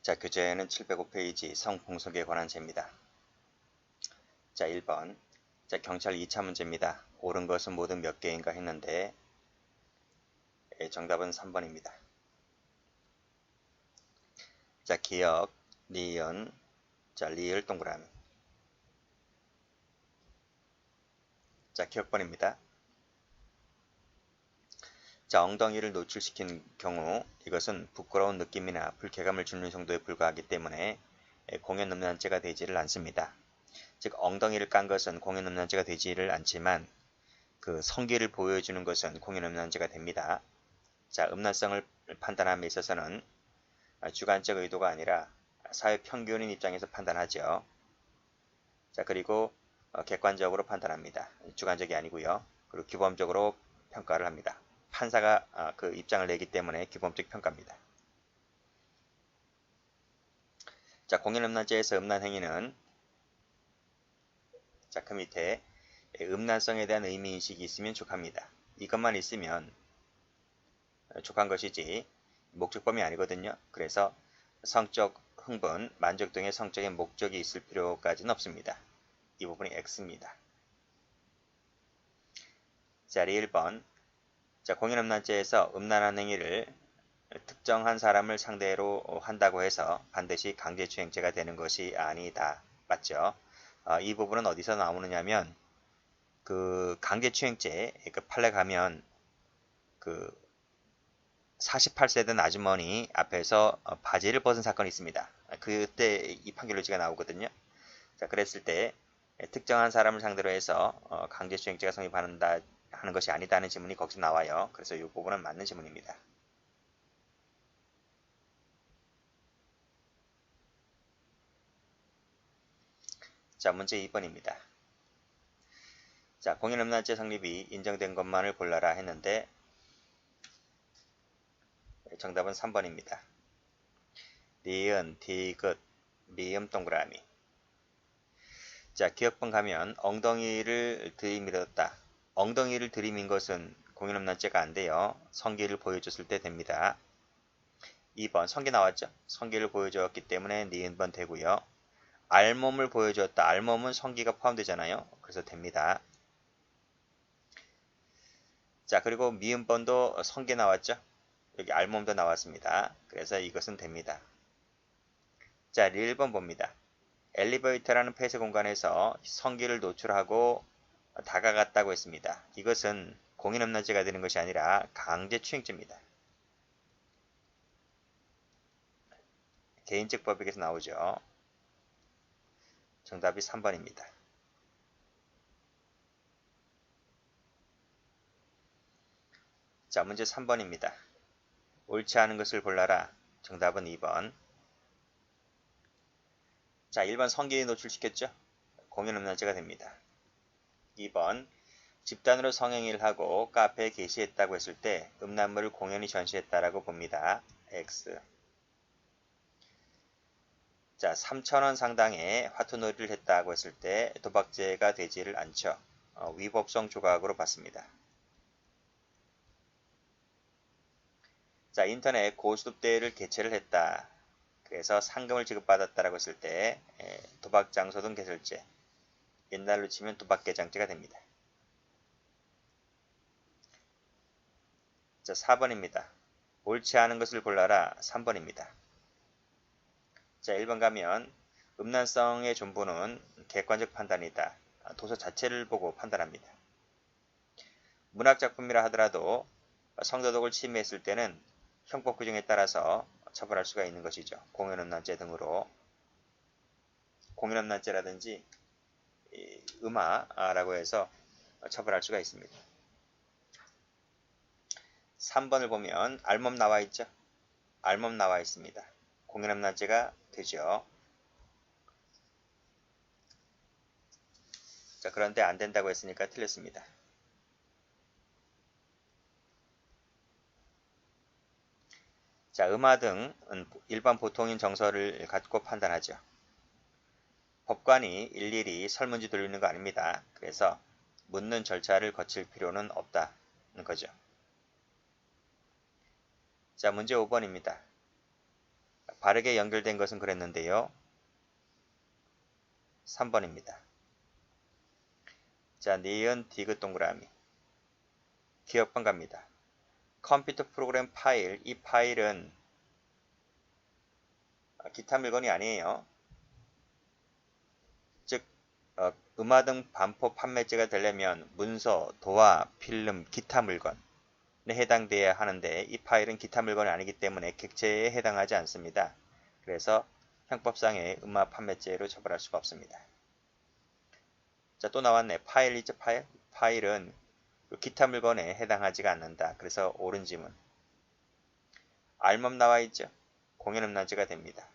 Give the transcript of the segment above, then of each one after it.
자, 교재는 705페이지 성폭력에 관한 죄입니다. 자, 1번. 자, 경찰 2차 문제입니다. 옳은 것은 모두 몇 개인가 했는데 정답은 3번입니다. 자, 기억, 니은, 자, 리을 동그라미. 자, 기억번입니다. 자, 엉덩이를 노출시킨 경우 이것은 부끄러운 느낌이나 불쾌감을 주는 정도에 불과하기 때문에 공연음란죄가 되지를 않습니다. 즉 엉덩이를 깐 것은 공연음란죄가 되지를 않지만 그 성기를 보여주는 것은 공연음란죄가 됩니다. 자, 음란성을 판단함에 있어서는 주관적 의도가 아니라 사회 평균인 입장에서 판단하죠. 자, 그리고 객관적으로 판단합니다. 주관적이 아니고요. 그리고 규범적으로 평가를 합니다. 판사가 그 입장을 내기 때문에 규범적 평가입니다. 자, 공연음란죄에서 음란행위는 자, 그 밑에 음란성에 대한 의미인식이 있으면 족합니다. 이것만 있으면 족한 것이지 목적범이 아니거든요. 그래서 성적 흥분, 만족 등의 성적인 목적이 있을 필요까지는 없습니다. 이 부분이 X입니다. 자, 1번. 자, 공연음란죄에서 음란한 행위를 특정한 사람을 상대로 한다고 해서 반드시 강제추행죄가 되는 것이 아니다. 맞죠? 이 부분은 어디서 나오느냐면 그 강제추행죄, 그 판례 가면 그 48세 된 아주머니 앞에서 바지를 벗은 사건이 있습니다. 그때 이 판결로지가 나오거든요. 자, 그랬을 때 특정한 사람을 상대로 해서 강제추행죄가 성립한다 하는 것이 아니다는 지문이 거기서 나와요. 그래서 이 부분은 맞는 지문입니다. 자, 문제 2번입니다. 자, 공연음란죄 성립이 인정된 것만을 골라라 했는데 정답은 3번입니다. 니은, 디귿, 미음 동그라미. 자, 기억번 가면 엉덩이를 들이밀었다. 엉덩이를 들이민 것은 공연음란죄가 안 돼요. 성기를 보여줬을 때 됩니다. 2번 성기 나왔죠? 성기를 보여주었기 때문에 니은번 되고요. 알몸을 보여주었다. 알몸은 성기가 포함되잖아요. 그래서 됩니다. 자, 그리고 미음번도 성기 나왔죠? 여기 알몸도 나왔습니다. 그래서 이것은 됩니다. 자, 1번 봅니다. 엘리베이터라는 폐쇄 공간에서 성기를 노출하고 다가갔다고 했습니다. 이것은 공연음란죄가 되는 것이 아니라 강제추행죄입니다. 개인적 법익에서 나오죠. 정답이 3번입니다. 자, 문제 3번입니다. 옳지 않은 것을 골라라. 정답은 2번. 자, 1번 성기에 노출시켰죠? 공연음란죄가 됩니다. 2번 집단으로 성행위를 하고 카페에 게시했다고 했을 때 음란물을 공연히 전시했다라고 봅니다. X. 자, 3,000원 상당의 화투놀이를 했다고 했을 때 도박죄가 되지를 않죠. 위법성 조각으로 봤습니다. 자, 인터넷 고수톱대회를 개최를 했다. 그래서 상금을 지급받았다라고 했을 때 도박장소 등 개설죄, 옛날로 치면 도박개장죄가 됩니다. 자, 4번입니다. 옳지 않은 것을 골라라. 3번입니다. 자, 1번 가면 음란성의 존부는 객관적 판단이다. 도서 자체를 보고 판단합니다. 문학작품이라 하더라도 성도덕을 침해했을 때는 형법 규정에 따라서 처벌할 수가 있는 것이죠. 공연음란죄 등으로. 공연음란죄라든지 음화라고 해서 처벌할 수가 있습니다. 3번을 보면 알몸 나와 있죠. 알몸 나와 있습니다. 공연음란죄가 되죠. 자, 그런데 안 된다고 했으니까 틀렸습니다. 자, 음화 등은 일반 보통인 정서를 갖고 판단하죠. 법관이 일일이 설문지 돌리는 거 아닙니다. 그래서 묻는 절차를 거칠 필요는 없다는 거죠. 자, 문제 5번입니다. 바르게 연결된 것은 그랬는데요. 3번입니다. 자, 니은 디귿 동그라미. 기억번 갑니다. 컴퓨터 프로그램 파일, 이 파일은 기타 물건이 아니에요. 즉 음화등 반포 판매제가 되려면 문서, 도화, 필름, 기타 물건에 해당돼야 하는데 이 파일은 기타 물건이 아니기 때문에 객체에 해당하지 않습니다. 그래서 형법상의 음화 판매죄로 처벌할 수가 없습니다. 자, 또 나왔네. 파일이죠, 파일. 파일은 기타 물건에 해당하지가 않는다. 그래서 옳은 지문. 알몸 나와 있죠. 공연음란죄가 됩니다.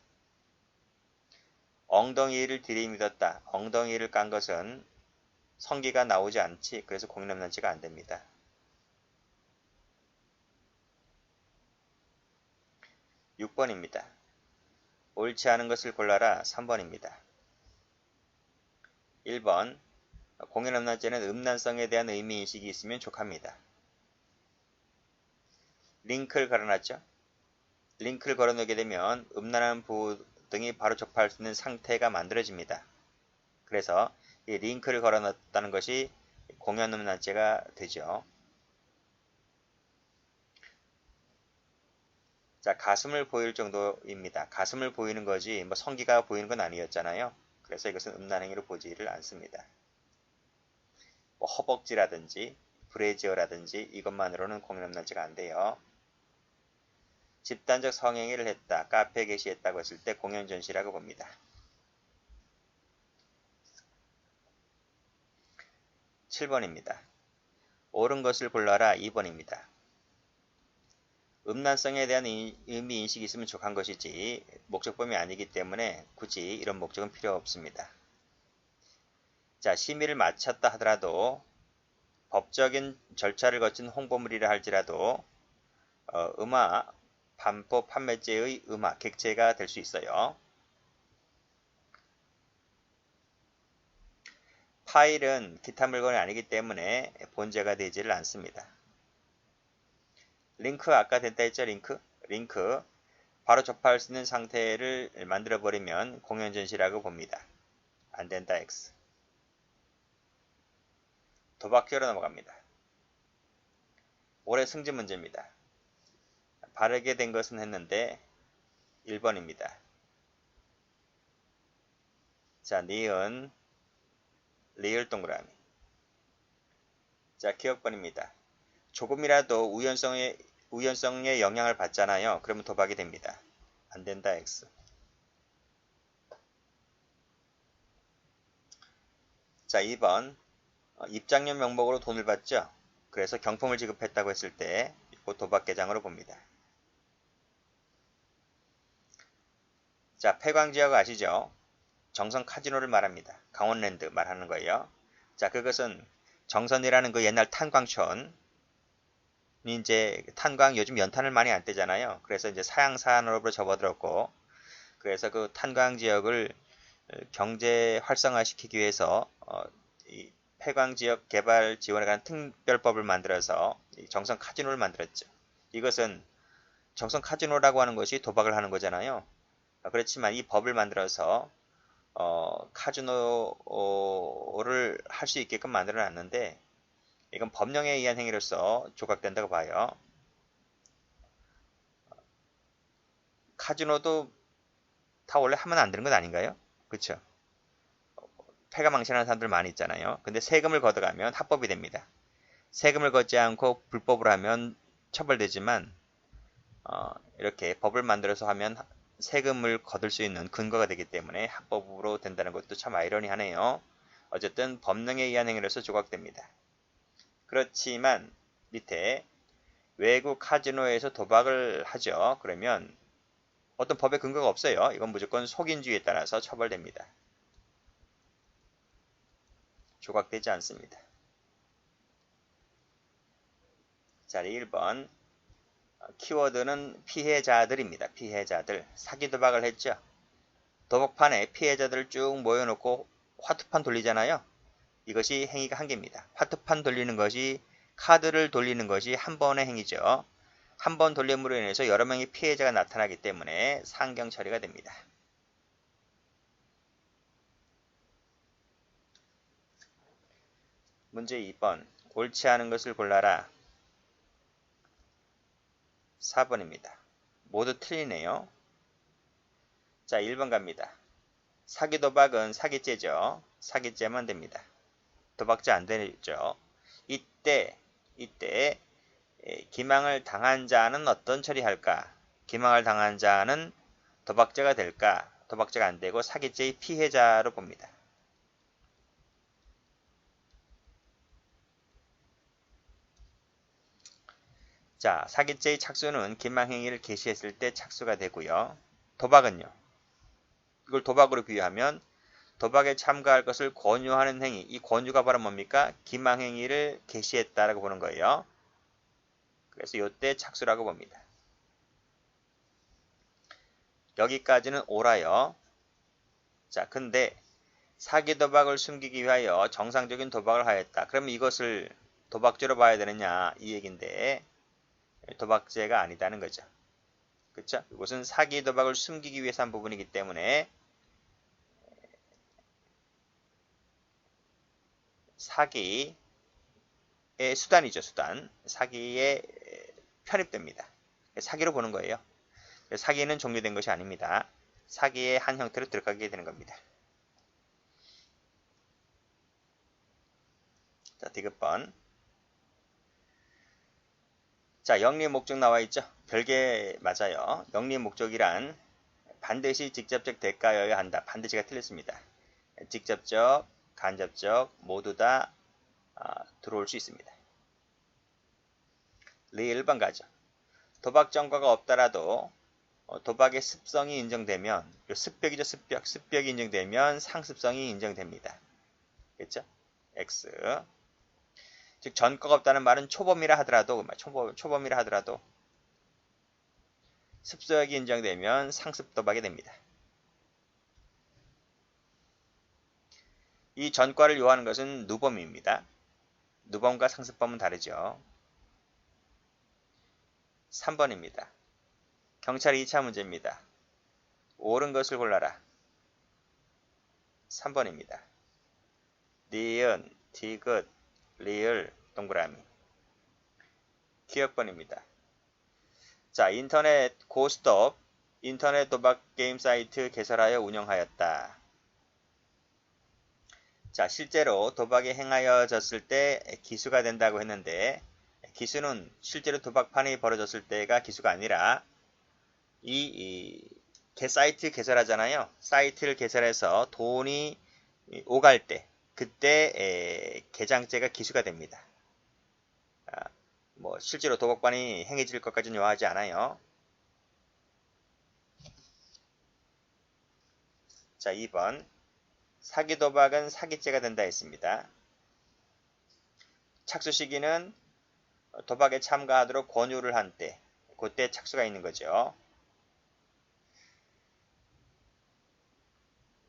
엉덩이를 들이밀었다. 엉덩이를 깐 것은 성기가 나오지 않지. 그래서 공연음란죄가 안 됩니다. 6번입니다. 옳지 않은 것을 골라라. 3번입니다. 1번 공연음란죄는 음란성에 대한 의미인식이 있으면 족합니다. 링크를 걸어놨죠. 링크를 걸어놓게 되면 음란한 부호 등이 바로 접할 수 있는 상태가 만들어집니다. 그래서 이 링크를 걸어놨다는 것이 공연음란죄가 되죠. 자, 가슴을 보일 정도입니다. 가슴을 보이는 거지 뭐 성기가 보이는 건 아니었잖아요. 그래서 이것은 음란행위로 보지를 않습니다. 뭐 허벅지라든지 브래지어라든지 이것만으로는 공연음란죄가 안 돼요. 집단적 성행위를 했다, 카페 게시했다고 했을 때 공연전시라고 봅니다. 7번입니다. 옳은 것을 골라라. 2번입니다. 음란성에 대한 의미인식이 있으면 족한 것이지 목적범이 아니기 때문에 굳이 이런 목적은 필요 없습니다. 자, 심의를 마쳤다 하더라도 법적인 절차를 거친 홍보물이라 할지라도 음화, 반포 판매죄의 음화, 객체가 될 수 있어요. 파일은 기타 물건이 아니기 때문에 본죄가 되지를 않습니다. 링크 아까 됐다 했죠. 링크 바로 접할 수 있는 상태를 만들어 버리면 공연전시라고 봅니다. 안 된다. X. 도박죄로 넘어갑니다. 올해 승진 문제입니다. 바르게 된 것은 했는데 1번입니다. 자, 니은 리을 동그라미. 자, 기억번입니다. 조금이라도 우연성의 영향을 받잖아요. 그러면 도박이 됩니다. 안 된다. X. 자, 2번. 입장료 명목으로 돈을 받죠. 그래서 경품을 지급했다고 했을 때 이거 도박계장으로 봅니다. 자, 폐광지역 아시죠? 정선 카지노를 말합니다. 강원랜드 말하는 거예요. 자, 그것은 정선이라는 그 옛날 탄광촌 이제 탄광 요즘 연탄을 많이 안 떼잖아요. 그래서 이제 사양산업으로 접어들었고, 그래서 그 탄광 지역을 경제 활성화시키기 위해서 이 폐광 지역 개발 지원에 관한 특별법을 만들어서 정선 카지노를 만들었죠. 이것은 정선 카지노라고 하는 것이 도박을 하는 거잖아요. 그렇지만 이 법을 만들어서 카지노를 할 수 있게끔 만들어 놨는데 이건 법령에 의한 행위로서 조각된다고 봐요. 카지노도 다 원래 하면 안 되는 건 아닌가요? 그쵸? 패가 망신하는 사람들 많이 있잖아요. 근데 세금을 걷어가면 합법이 됩니다. 세금을 걷지 않고 불법을 하면 처벌되지만 이렇게 법을 만들어서 하면 세금을 거둘 수 있는 근거가 되기 때문에 합법으로 된다는 것도 참 아이러니하네요. 어쨌든 법령에 의한 행위로서 조각됩니다. 그렇지만 밑에 외국 카지노에서 도박을 하죠. 그러면 어떤 법의 근거가 없어요. 이건 무조건 속인주의에 따라서 처벌됩니다. 조각되지 않습니다. 자, 1번 키워드는 피해자들입니다. 피해자들. 사기 도박을 했죠. 도박판에 피해자들을 쭉 모여놓고 화투판 돌리잖아요. 이것이 행위가 한 개입니다. 화투판 돌리는 것이 카드를 돌리는 것이 한 번의 행위죠. 한 번 돌림으로 인해서 여러 명의 피해자가 나타나기 때문에 상경 처리가 됩니다. 문제 2번. 옳지 않은 것을 골라라. 4번입니다. 모두 틀리네요. 자, 1번 갑니다. 사기 도박은 사기죄죠. 사기죄만 됩니다. 도박죄 안 되죠. 이때 기망을 당한 자는 어떤 처리할까? 기망을 당한 자는 도박죄가 될까? 도박죄가 안 되고 사기죄의 피해자로 봅니다. 자, 사기죄의 착수는 기망행위를 개시했을 때 착수가 되고요. 도박은요. 이걸 도박으로 비유하면 도박에 참가할 것을 권유하는 행위. 이 권유가 바로 뭡니까? 기망행위를 개시했다라고 보는 거예요. 그래서 이때 착수라고 봅니다. 여기까지는 옳아요. 자, 근데 사기 도박을 숨기기 위하여 정상적인 도박을 하였다. 그러면 이것을 도박죄로 봐야 되느냐 이 얘기인데 도박죄가 아니다는 거죠. 그렇죠? 이것은 사기 도박을 숨기기 위해서 한 부분이기 때문에 사기의 수단이죠. 수단. 사기에 편입됩니다. 사기로 보는 거예요. 사기는 종료된 것이 아닙니다. 사기의 한 형태로 들어가게 되는 겁니다. 자, 디귿번. 자, 영리 목적 나와 있죠? 별개 맞아요. 영리 목적이란 반드시 직접적 대가여야 한다. 반드시가 틀렸습니다. 직접적, 간접적 모두 다 들어올 수 있습니다. 리 1번 가죠. 도박 전과가 없더라도 도박의 습성이 인정되면 습벽이죠. 습벽이 인정되면 상습성이 인정됩니다. 그렇죠? X. 즉 전과가 없다는 말은 초범이라 하더라도 초범이라 하더라도 습벽이 인정되면 상습 도박이 됩니다. 이 전과를 요하는 것은 누범입니다. 누범과 상습범은 다르죠. 3번입니다. 경찰 2차 문제입니다. 옳은 것을 골라라. 3번입니다. 니은, 디귿, 리을, 동그라미. 기억번입니다. 자, 인터넷 고스톱, 인터넷 도박 게임 사이트 개설하여 운영하였다. 자, 실제로 도박에 행하여졌을 때 기수가 된다고 했는데 기수는 실제로 도박판이 벌어졌을 때가 기수가 아니라 이 사이트 개설하잖아요. 사이트를 개설해서 돈이 오갈 때 그때 개장죄가 기수가 됩니다. 뭐 실제로 도박판이 행해질 것까지는 요하지 않아요. 자, 2번. 사기 도박은 사기죄가 된다 했습니다. 착수 시기는 도박에 참가하도록 권유를 한 때, 그때 착수가 있는 거죠.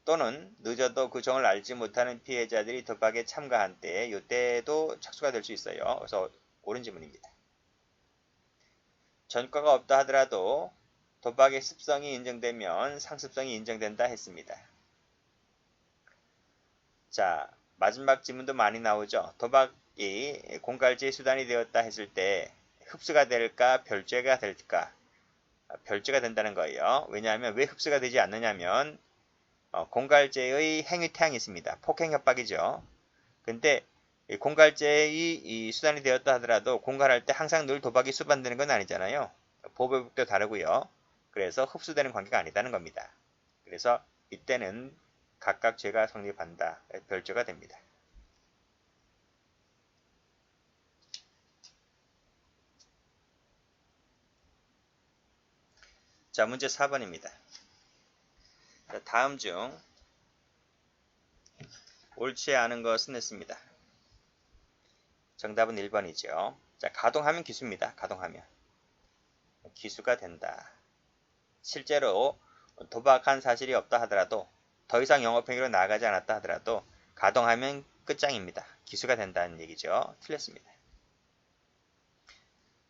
또는 늦어도 그 종을 알지 못하는 피해자들이 도박에 참가한 때, 이때도 착수가 될 수 있어요. 그래서 옳은 지문입니다. 전과가 없다 하더라도 도박의 습성이 인정되면 상습성이 인정된다 했습니다. 자, 마지막 지문도 많이 나오죠. 도박이 공갈죄의 수단이 되었다 했을 때 흡수가 될까 별죄가 될까? 별죄가 된다는 거예요. 왜냐하면 왜 흡수가 되지 않느냐면 공갈죄의 행위태양이 있습니다. 폭행 협박이죠. 근데 공갈죄의 이 수단이 되었다 하더라도 공갈할 때 항상 늘 도박이 수반되는 건 아니잖아요. 보호법도 다르고요. 그래서 흡수되는 관계가 아니다는 겁니다. 그래서 이때는 각각 죄가 성립한다. 별죄가 됩니다. 자, 문제 4번입니다. 자, 다음 중 옳지 않은 것은 했습니다. 정답은 1번이죠. 자, 가동하면 기수입니다. 가동하면. 기수가 된다. 실제로 도박한 사실이 없다 하더라도 더 이상 영업행위로 나아가지 않았다 하더라도 가동하면 끝장입니다. 기수가 된다는 얘기죠. 틀렸습니다.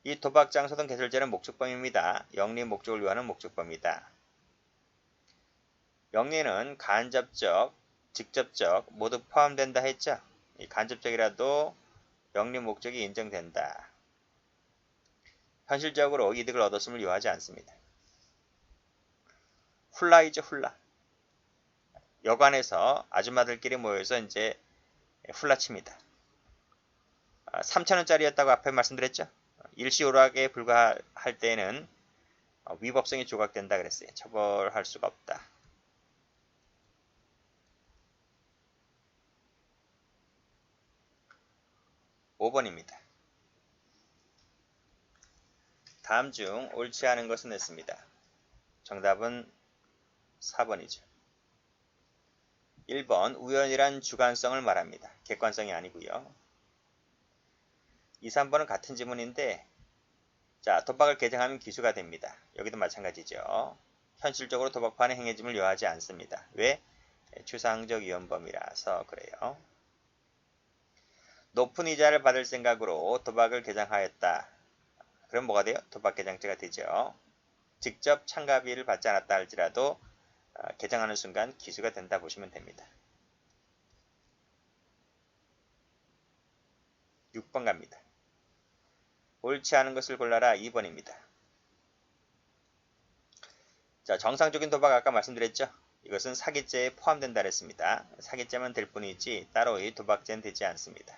이 도박 장소 등 개설자는 목적범입니다. 영리 목적을 위하는 목적범이다. 영리는 간접적, 직접적 모두 포함된다 했죠. 이 간접적이라도 영리 목적이 인정된다. 현실적으로 이득을 얻었음을 요하지 않습니다. 훌라이죠, 훌라. 여관에서 아줌마들끼리 모여서 이제 훌라칩니다. 3,000원짜리였다고 앞에 말씀드렸죠. 일시오락에 불과할 때에는 위법성이 조각된다 그랬어요. 처벌할 수가 없다. (5번입니다) 다음 중 옳지 않은 것은 했습니다. 정답은 4번이죠. 1번 우연이란 주관성을 말합니다. 객관성이 아니고요. 2, 3번은 같은 지문인데 자, 도박을 개정하면 기수가 됩니다. 여기도 마찬가지죠. 현실적으로 도박판의 행해짐을 요하지 않습니다. 왜? 추상적 위헌범이라서 그래요. 높은 이자를 받을 생각으로 도박을 개정하였다. 그럼 뭐가 돼요? 도박 개정죄가 되죠. 직접 참가비를 받지 않았다 할지라도 개정하는 순간 기수가 된다 보시면 됩니다. 6번 갑니다. 옳지 않은 것을 골라라. 2번입니다. 자, 정상적인 도박 아까 말씀드렸죠. 이것은 사기죄에 포함된다 했습니다. 사기죄만 될 뿐이지 따로의 도박죄는 되지 않습니다.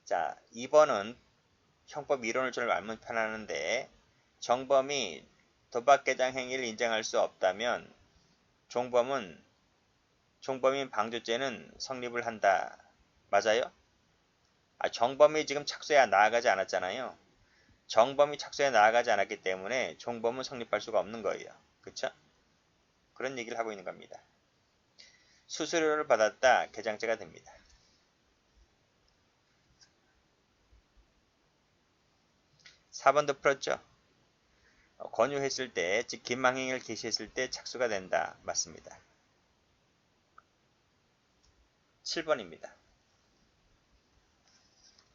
자, 2번은 형법 이론을 좀 알면 편하는데 정범이 도박 개장 행위를 인정할 수 없다면 종범인 방조죄는 성립을 한다. 맞아요? 정범이 지금 착수에 나아가지 않았잖아요. 정범이 착수에 나아가지 않았기 때문에 종범은 성립할 수가 없는 거예요. 그쵸? 그런 얘기를 하고 있는 겁니다. 수수료를 받았다. 개장죄가 됩니다. 4번도 풀었죠? 권유했을 때, 즉 긴망행위를 개시했을 때 착수가 된다. 맞습니다. 7번입니다.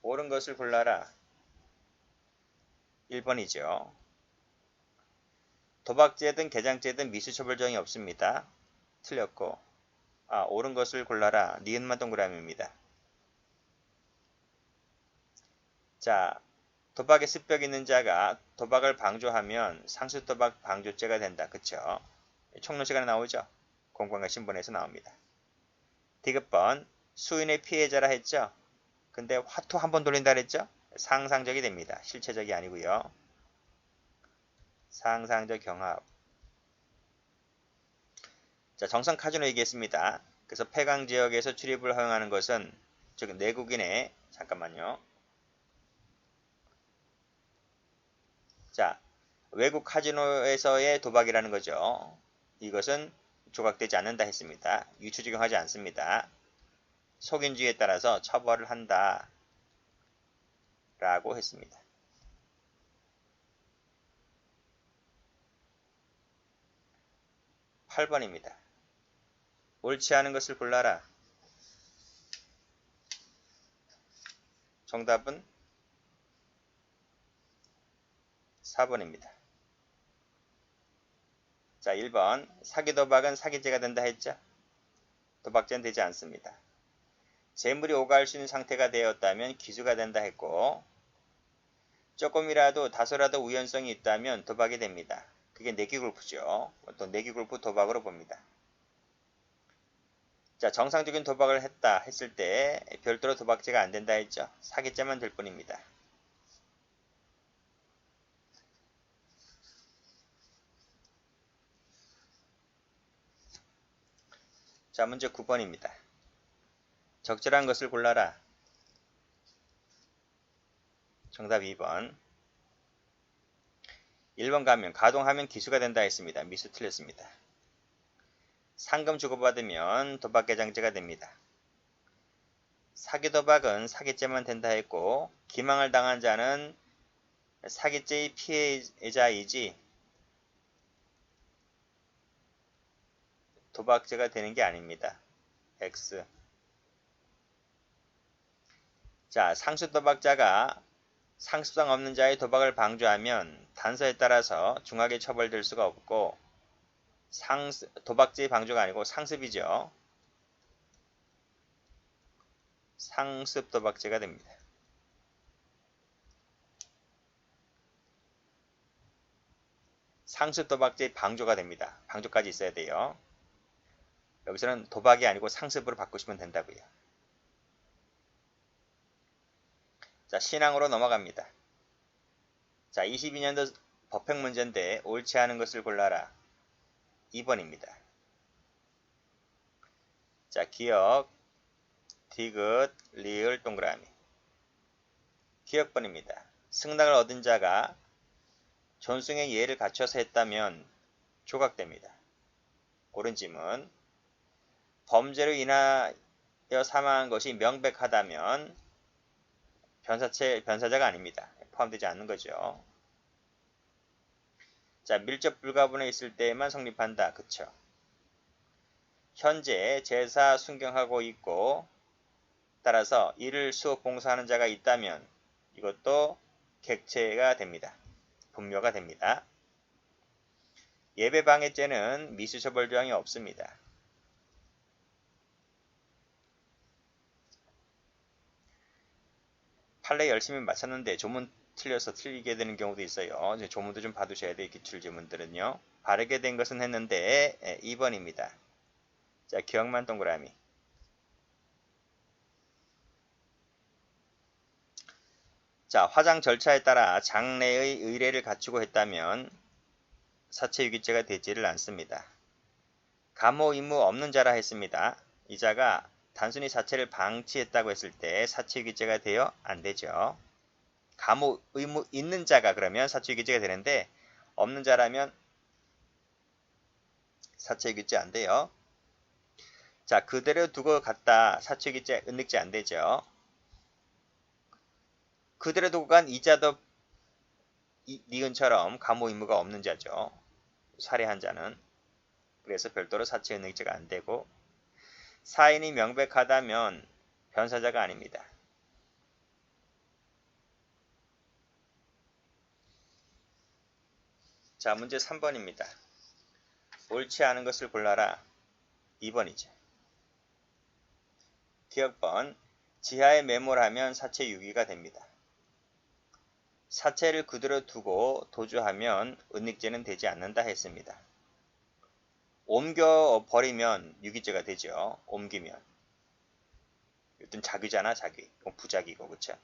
옳은 것을 골라라. 1번이죠. 도박죄든 개장죄든 미수처벌정이 없습니다. 틀렸고 옳은 것을 골라라. 니은만 동그라미입니다. 자, 도박에 습벽 있는 자가 도박을 방조하면 상수도박 방조죄가 된다. 그쵸? 총론 시간에 나오죠? 공관과 신분에서 나옵니다. 디귿번 수인의 피해자라 했죠? 근데 화투 한 번 돌린다 그랬죠? 상상적이 됩니다. 실체적이 아니고요. 상상적 경합. 자, 정성 카지노 얘기했습니다. 그래서 폐강 지역에서 출입을 허용하는 것은 즉 내국인의 잠깐만요. 자, 외국 카지노에서의 도박이라는 거죠. 이것은 조각되지 않는다 했습니다. 유추적용하지 않습니다. 속인주의에 따라서 처벌을 한다 라고 했습니다. 8번입니다. 옳지 않은 것을 골라라. 정답은 4번입니다. 자, 1번 사기 도박은 사기죄가 된다 했죠? 도박죄는 되지 않습니다. 재물이 오갈 수 있는 상태가 되었다면 기수가 된다 했고 조금이라도 다소라도 우연성이 있다면 도박이 됩니다. 그게 내기골프죠. 또 내기골프 도박으로 봅니다. 자, 정상적인 도박을 했다 했을 때 별도로 도박죄가 안 된다 했죠. 사기죄만 될 뿐입니다. 자, 문제 9번입니다. 적절한 것을 골라라. 정답 2번. 1번 가면 가동하면 기수가 된다 했습니다. 미수 틀렸습니다. 상금 주고받으면 도박개장죄가 됩니다. 사기도박은 사기죄만 된다 했고 기망을 당한 자는 사기죄의 피해자이지 도박죄가 되는 게 아닙니다. X. 자, 상습 도박자가 상습성 없는 자의 도박을 방조하면 단서에 따라서 중하게 처벌될 수가 없고 도박죄의 방조가 아니고 상습이죠. 상습 도박죄가 됩니다. 상습 도박죄의 방조가 됩니다. 방조까지 있어야 돼요. 여기서는 도박이 아니고 상습으로 바꾸시면 된다고요. 자, 신앙으로 넘어갑니다. 자, 22년도 법행 문제인데 옳지 않은 것을 골라라. 2번입니다. 자, 기억, 디귿, 리을, 동그라미. 기억번입니다. 승낙을 얻은 자가 존승의 예를 갖춰서 했다면 조각됩니다. 옳은 지문. 범죄로 인하여 사망한 것이 명백하다면 변사자가 아닙니다. 포함되지 않는 거죠. 자, 밀접 불가분에 있을 때에만 성립한다. 그쵸? 현재 제사 순경하고 있고 따라서 이를 수업 봉사하는 자가 있다면 이것도 객체가 됩니다. 분묘가 됩니다. 예배방해죄는 미수처벌 조항이 없습니다. 판례 열심히 맞췄는데 조문 틀려서 틀리게 되는 경우도 있어요. 조문도 좀 봐두셔야 돼요. 기출지문들은요. 바르게 된 것은 했는데 2번입니다. 자, 기억만 동그라미. 자, 화장 절차에 따라 장례의 의례를 갖추고 했다면 사체유기죄가 되지를 않습니다. 감호 의무 없는 자라 했습니다. 이 자가 단순히 사체를 방치했다고 했을 때 사체유기죄가 되어 안 되죠. 감호 의무 있는 자가 그러면 사체유기죄가 되는데 없는 자라면 사체유기죄 안 돼요. 자, 그대로 두고 갔다 사체유기죄 은닉죄 안 되죠. 그대로 두고 간 이자도 니은처럼 감호 의무가 없는 자죠. 살해한 자는. 그래서 별도로 사체 은닉죄가 안 되고 사인이 명백하다면 변사자가 아닙니다. 자, 문제 3번입니다. 옳지 않은 것을 골라라. 2번이죠. 기억번. 지하에 매몰하면 사체 유기가 됩니다. 사체를 그대로 두고 도주하면 은닉죄는 되지 않는다 했습니다. 옮겨 버리면 유기죄가 되죠. 옮기면. 이것은 자귀잖아, 자귀. 이건 부자귀고, 그쵸?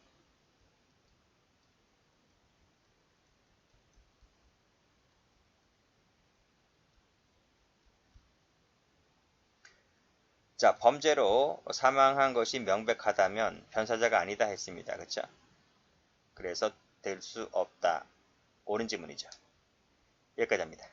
자, 범죄로 사망한 것이 명백하다면 변사자가 아니다 했습니다. 그쵸? 그래서 될 수 없다. 옳은 지문이죠. 여기까지 합니다.